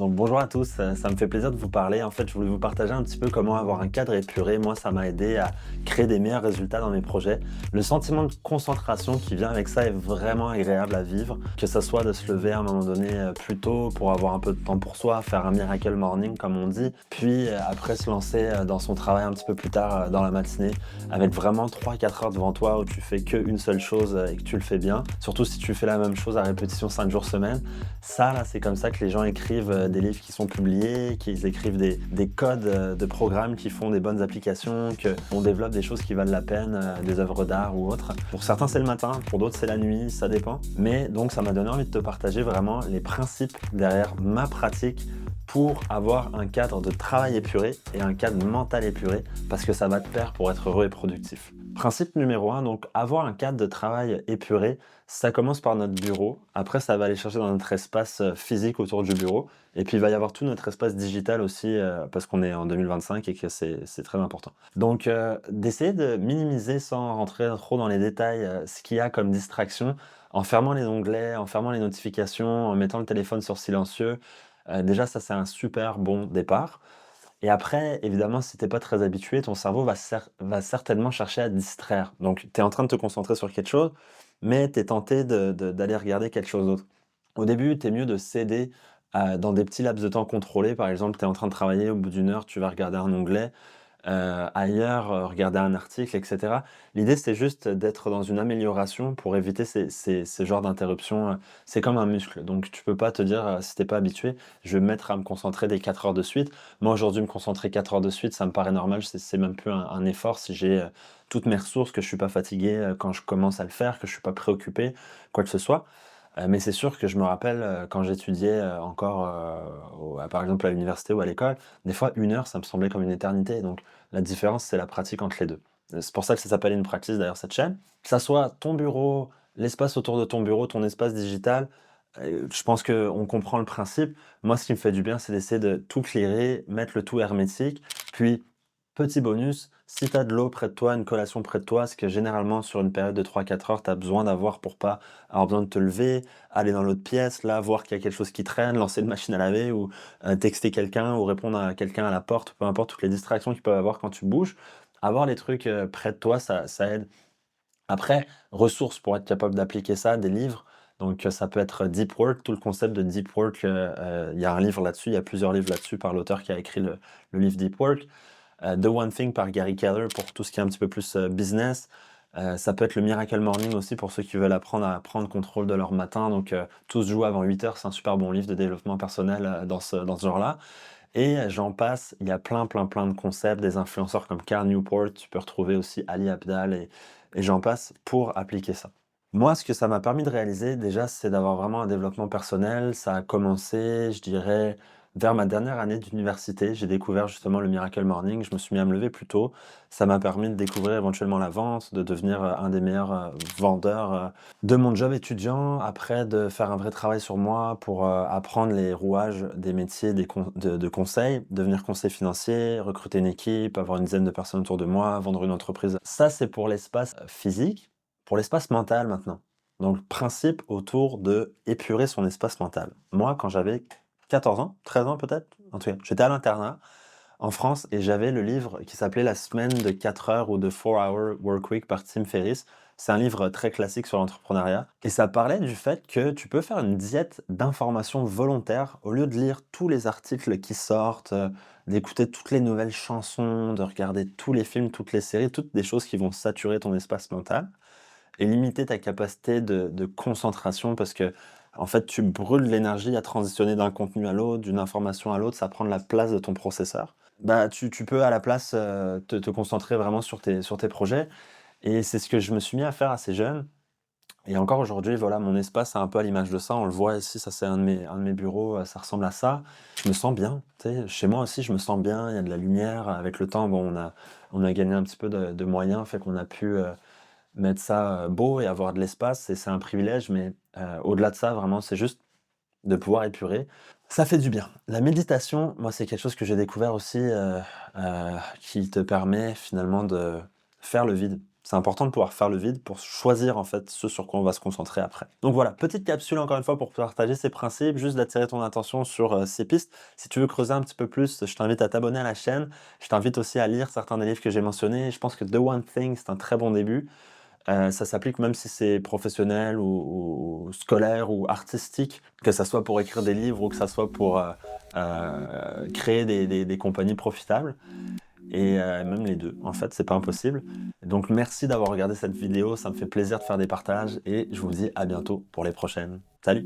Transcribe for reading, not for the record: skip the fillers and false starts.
Donc bonjour à tous, ça me fait plaisir de vous parler. En fait, je voulais vous partager un petit peu comment avoir un cadre épuré. Moi, ça m'a aidé à créer des meilleurs résultats dans mes projets. Le sentiment de concentration qui vient avec ça est vraiment agréable à vivre. Que ça soit de se lever à un moment donné plus tôt pour avoir un peu de temps pour soi, faire un miracle morning comme on dit, puis après se lancer dans son travail un petit peu plus tard dans la matinée avec vraiment 3-4 heures devant toi où tu fais qu'une seule chose et que tu le fais bien. Surtout si tu fais la même chose à répétition 5 jours semaine. Ça, là, c'est comme ça que les gens écrivent des livres qui sont publiés, qu'ils écrivent des codes de programmes qui font des bonnes applications, qu'on développe des choses qui valent la peine, des œuvres d'art ou autres. Pour certains, c'est le matin, pour d'autres, c'est la nuit, ça dépend. Mais donc, ça m'a donné envie de te partager vraiment les principes derrière ma pratique pour avoir un cadre de travail épuré et un cadre mental épuré, parce que ça va de pair pour être heureux et productif. Principe numéro un, donc avoir un cadre de travail épuré, ça commence par notre bureau. Après, ça va aller chercher dans notre espace physique autour du bureau. Et puis, il va y avoir tout notre espace digital aussi, parce qu'on est en 2025 et que c'est très important. Donc, d'essayer de minimiser sans rentrer trop dans les détails ce qu'il y a comme distraction, en fermant les onglets, en fermant les notifications, en mettant le téléphone sur silencieux. Déjà, ça, c'est un super bon départ. Et après, évidemment, si t'es pas très habitué, ton cerveau va certainement chercher à te distraire. Donc, tu es en train de te concentrer sur quelque chose, mais tu es tenté d'aller regarder quelque chose d'autre. Au début, tu es mieux de céder dans des petits laps de temps contrôlés. Par exemple, tu es en train de travailler, au bout d'une heure, tu vas regarder un onglet, ailleurs, regarder un article, et cetera. L'idée, c'est juste d'être dans une amélioration pour éviter ces genres d'interruptions. C'est comme un muscle, donc tu peux pas te dire, si tu pas habitué: «Je vais me mettre à me concentrer des 4 heures de suite». Moi, aujourd'hui, me concentrer 4 heures de suite, ça me paraît normal, c'est même plus un effort si j'ai, toutes mes ressources, que je suis pas fatigué, quand je commence à le faire, que je suis pas préoccupé, quoi que ce soit. Mais c'est sûr que je me rappelle, quand j'étudiais, encore, par exemple à l'université ou à l'école, des fois 1 heure, ça me semblait comme une éternité. Donc la différence, c'est la pratique entre les 2. C'est pour ça que ça s'appelle une practice d'ailleurs cette chaîne. Que ça soit ton bureau, l'espace autour de ton bureau, ton espace digital, je pense qu'on comprend le principe. Moi, ce qui me fait du bien, c'est d'essayer de tout clairer, mettre le tout hermétique, puis petit bonus, si tu as de l'eau près de toi, une collation près de toi, ce que généralement sur une période de 3-4 heures, tu as besoin d'avoir pour pas avoir besoin de te lever, aller dans l'autre pièce, là, voir qu'il y a quelque chose qui traîne, lancer une machine à laver ou texter quelqu'un ou répondre à quelqu'un à la porte, peu importe toutes les distractions qu'il peut y avoir quand tu bouges. Avoir les trucs près de toi, ça aide. Après, ressources pour être capable d'appliquer ça, des livres. Donc, ça peut être Deep Work, tout le concept de Deep Work, il y a un livre là-dessus, il y a plusieurs livres là-dessus par l'auteur qui a écrit le livre Deep Work. The One Thing par Gary Keller pour tout ce qui est un petit peu plus business. Ça peut être le Miracle Morning aussi pour ceux qui veulent apprendre à prendre contrôle de leur matin. Donc, Tous jouent avant 8 heures, c'est un super bon livre de développement personnel dans ce genre-là. Et j'en passe, il y a plein, plein, plein de concepts, des influenceurs comme Carl Newport, tu peux retrouver aussi Ali Abdaal et j'en passe pour appliquer ça. Moi, ce que ça m'a permis de réaliser déjà, c'est d'avoir vraiment un développement personnel. Ça a commencé, je dirais, vers ma dernière année d'université. J'ai découvert justement le Miracle Morning, je me suis mis à me lever plus tôt. Ça m'a permis de découvrir éventuellement la vente, de devenir un des meilleurs vendeurs de mon job étudiant, après de faire un vrai travail sur moi pour, apprendre les rouages des métiers de conseil, devenir conseiller financier, recruter une équipe, avoir une dizaine de personnes autour de moi, vendre une entreprise. Ça, c'est pour l'espace, physique. Pour l'espace mental maintenant. Donc principe autour de épurer son espace mental. Moi, quand j'avais 14 ans, 13 ans peut-être, en tout cas, j'étais à l'internat en France et j'avais le livre qui s'appelait La semaine de 4 heures ou de 4 Hour Workweek par Tim Ferriss. C'est un livre très classique sur l'entrepreneuriat et ça parlait du fait que tu peux faire une diète d'information volontaire au lieu de lire tous les articles qui sortent, d'écouter toutes les nouvelles chansons, de regarder tous les films, toutes les séries, toutes des choses qui vont saturer ton espace mental et limiter ta capacité de concentration parce que en fait, tu brûles l'énergie à transitionner d'un contenu à l'autre, d'une information à l'autre, ça prend de la place de ton processeur. Bah, tu peux à la place, te concentrer vraiment sur tes projets et c'est ce que je me suis mis à faire assez jeune et encore aujourd'hui, voilà, mon espace est un peu à l'image de ça. On le voit ici, ça c'est un de mes bureaux, ça ressemble à ça. Je me sens bien, tu sais? Chez moi aussi, je me sens bien, il y a de la lumière. Avec le temps, bon, on a gagné un petit peu de moyens, fait qu'on a pu, mettre ça, beau et avoir de l'espace et c'est un privilège, mais au-delà de ça, vraiment, c'est juste de pouvoir épurer. Ça fait du bien. La méditation, moi, c'est quelque chose que j'ai découvert aussi, qui te permet finalement de faire le vide. C'est important de pouvoir faire le vide pour choisir en fait ce sur quoi on va se concentrer après. Donc voilà, petite capsule encore une fois pour partager ces principes, juste d'attirer ton attention sur ces pistes. Si tu veux creuser un petit peu plus, je t'invite à t'abonner à la chaîne. Je t'invite aussi à lire certains des livres que j'ai mentionnés. Je pense que The One Thing, c'est un très bon début. Ça s'applique même si c'est professionnel ou scolaire ou artistique, que ça soit pour écrire des livres ou que ça soit pour créer des compagnies profitables. Et même les deux, en fait, c'est pas impossible. Donc merci d'avoir regardé cette vidéo, ça me fait plaisir de faire des partages et je vous dis à bientôt pour les prochaines. Salut!